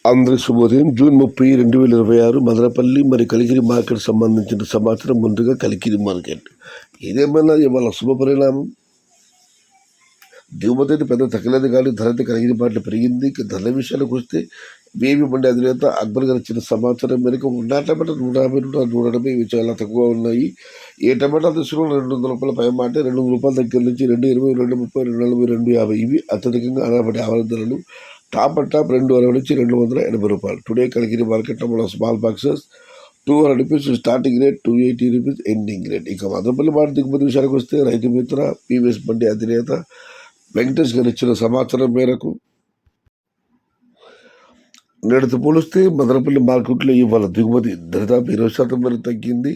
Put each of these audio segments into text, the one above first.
అందరికి శుభోదయం. జూన్ 30, 2026 మదనపల్లి మరి కలికిరి మార్కెట్ సంబంధించిన సమాచారం. ముందుగా కలికిరి మార్కెట్ ఇదేమన్నా ఇవాళ శుభ పరిణామం. దిగుమతి అయితే పెద్ద తగ్గలేదు, కానీ ధర అయితే కలిగిన పాటలు పెరిగింది. ధరల విషయానికి వస్తే వేవి మండి అధినేత అక్బర్ గారు ఇచ్చిన సమాచారం మేరకు ఉన్న టమాటా 150, 170 ఇవి చాలా తక్కువ ఉన్నాయి. ఏ టమాటా తీసుకున్న 200 రూపాయల పై మాట, 200 రూపాయల దగ్గర నుంచి 220, 230, 240, 250 ఇవి అత్యధికంగా ఆధారపడే ఆహార ధరలు. టాప్ అండ్ టాప్ 260 నుంచి 280 రూపాయలు. టుడే కలిగిన మార్కెట్లో మన small boxes 200 rupees starting rate, 280 rupees ending rate. ఇక మదనపల్లి మాట దిగుమతి విషయానికి వస్తే రైతు మిత్ర పీవీఎస్ మండి అధినేత వెంకటేష్ గారు ఇచ్చిన సమాచారం మేరకు నేటితో పోలిస్తే మదనపల్లి మార్కెట్లో ఇవాళ దిగుమతి దాదాపు 20% వరకు తగ్గింది.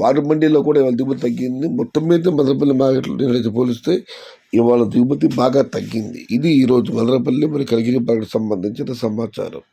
వారి మండీలో కూడా ఇవాళ దిగుమతి తగ్గింది. మొత్తం మీద మదనపల్లి మార్కెట్లో నేనైతే పోలిస్తే ఇవాళ దిగుమతి బాగా తగ్గింది. ఇది ఈరోజు మదనపల్లి మరి కలిగిన మార్కెట్ సంబంధించిన సమాచారం.